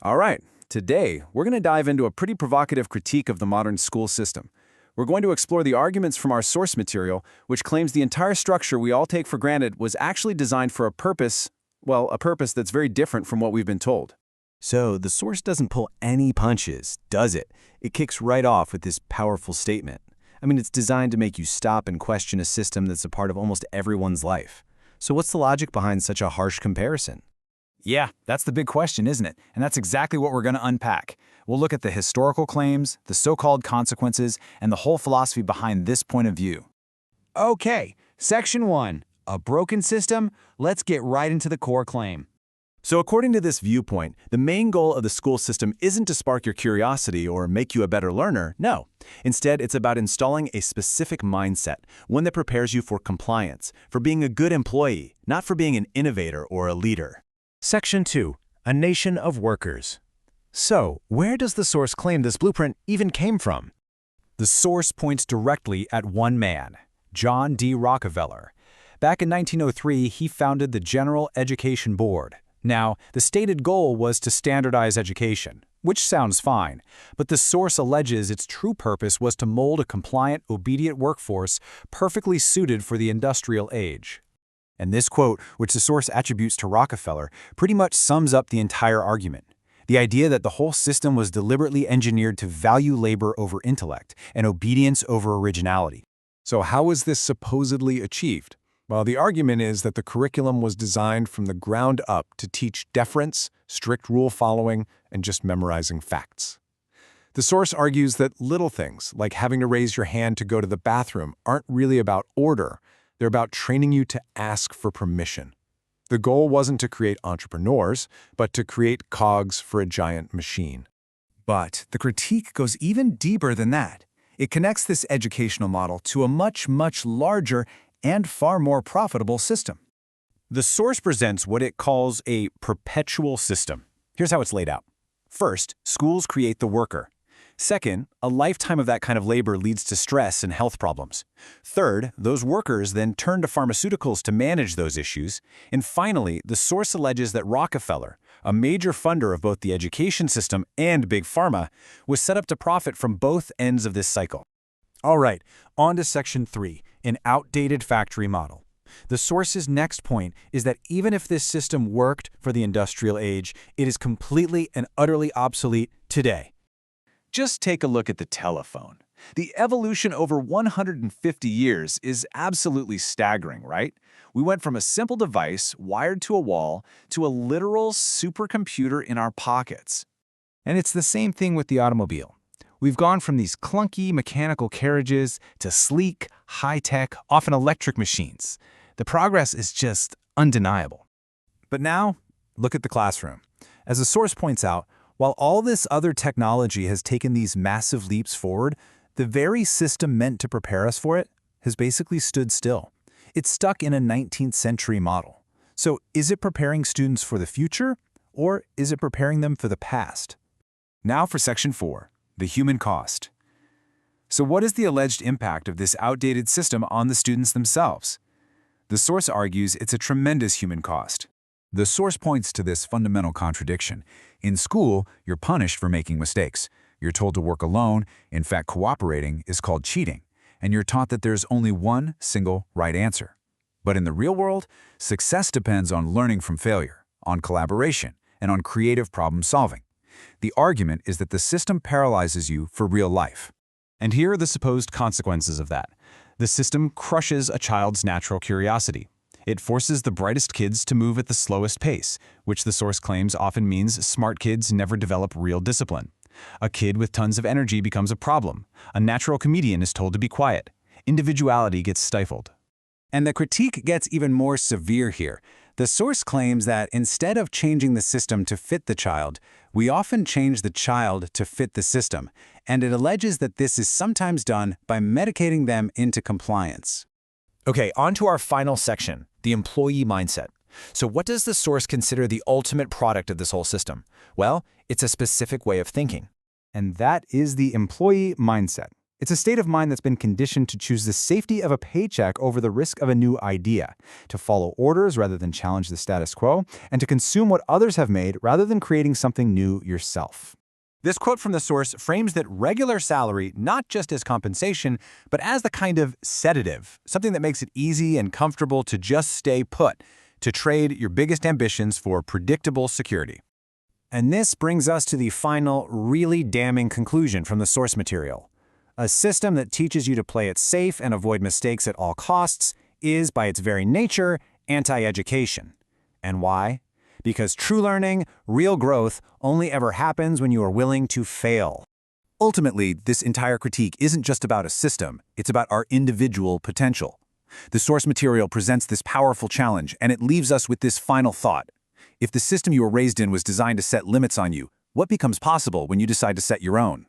All right, today we're going to dive into a pretty provocative critique of the modern school system. We're going to explore the arguments from our source material, which claims the entire structure we all take for granted was actually designed for a purpose, well, a purpose that's very different from what we've been told. So the source doesn't pull any punches, does it? It kicks right off with this powerful statement. I mean, it's designed to make you stop and question a system that's a part of almost everyone's life. So what's the logic behind such a harsh comparison? Yeah, that's the big question, isn't it? And that's exactly what we're going to unpack. We'll look at the historical claims, the so-called consequences, and the whole philosophy behind this point of view. Okay, Section 1, a broken system. Let's get right into the core claim. So according to this viewpoint, the main goal of the school system isn't to spark your curiosity or make you a better learner, no. Instead, it's about installing a specific mindset, one that prepares you for compliance, for being a good employee, not for being an innovator or a leader. Section 2, a nation of workers. So, where does the source claim this blueprint even came from? The source points directly at one man, John D. Rockefeller. Back in 1903, he founded the General Education Board. Now, the stated goal was to standardize education, which sounds fine, but the source alleges its true purpose was to mold a compliant, obedient workforce perfectly suited for the industrial age. And this quote, which the source attributes to Rockefeller, pretty much sums up the entire argument. The idea that the whole system was deliberately engineered to value labor over intellect and obedience over originality. So how was this supposedly achieved? Well, the argument is that the curriculum was designed from the ground up to teach deference, strict rule following, and just memorizing facts. The source argues that little things, like having to raise your hand to go to the bathroom, aren't really about order. They're about training you to ask for permission. The goal wasn't to create entrepreneurs, but to create cogs for a giant machine. But the critique goes even deeper than that. It connects this educational model to a much, much larger and far more profitable system. The source presents what it calls a perpetual system. Here's how it's laid out. First, schools create the worker. Second, a lifetime of that kind of labor leads to stress and health problems. Third, those workers then turn to pharmaceuticals to manage those issues. And finally, the source alleges that Rockefeller, a major funder of both the education system and Big Pharma, was set up to profit from both ends of this cycle. All right, on to Section 3, an outdated factory model. The source's next point is that even if this system worked for the industrial age, it is completely and utterly obsolete today. Just take a look at the telephone. The evolution over 150 years is absolutely staggering, right? We went from a simple device wired to a wall to a literal supercomputer in our pockets. And it's the same thing with the automobile. We've gone from these clunky mechanical carriages to sleek, high-tech, often electric machines. The progress is just undeniable. But now, look at the classroom. As the source points out, while all this other technology has taken these massive leaps forward, the very system meant to prepare us for it has basically stood still. It's stuck in a 19th century model. So is it preparing students for the future, or is it preparing them for the past? Now for Section 4. The human cost. So what is the alleged impact of this outdated system on the students themselves? The source argues it's a tremendous human cost. The source points to this fundamental contradiction. In school, you're punished for making mistakes. You're told to work alone. In fact, cooperating is called cheating. And you're taught that there's only one single right answer. But in the real world, success depends on learning from failure, on collaboration, and on creative problem solving. The argument is that the system paralyzes you for real life. And here are the supposed consequences of that. The system crushes a child's natural curiosity. It forces the brightest kids to move at the slowest pace, which the source claims often means smart kids never develop real discipline. A kid with tons of energy becomes a problem. A natural comedian is told to be quiet. Individuality gets stifled. And the critique gets even more severe here. The source claims that instead of changing the system to fit the child, we often change the child to fit the system, and it alleges that this is sometimes done by medicating them into compliance. Okay, on to our final section, the employee mindset. So what does the source consider the ultimate product of this whole system? Well, it's a specific way of thinking. And that is the employee mindset. It's a state of mind that's been conditioned to choose the safety of a paycheck over the risk of a new idea, to follow orders rather than challenge the status quo, and to consume what others have made rather than creating something new yourself. This quote from the source frames that regular salary not just as compensation, but as the kind of sedative, something that makes it easy and comfortable to just stay put, to trade your biggest ambitions for predictable security. And this brings us to the final, really damning conclusion from the source material. A system that teaches you to play it safe and avoid mistakes at all costs is, by its very nature, anti-education. And why? Because true learning, real growth, only ever happens when you are willing to fail. Ultimately, this entire critique isn't just about a system, it's about our individual potential. The source material presents this powerful challenge, and it leaves us with this final thought. If the system you were raised in was designed to set limits on you, what becomes possible when you decide to set your own?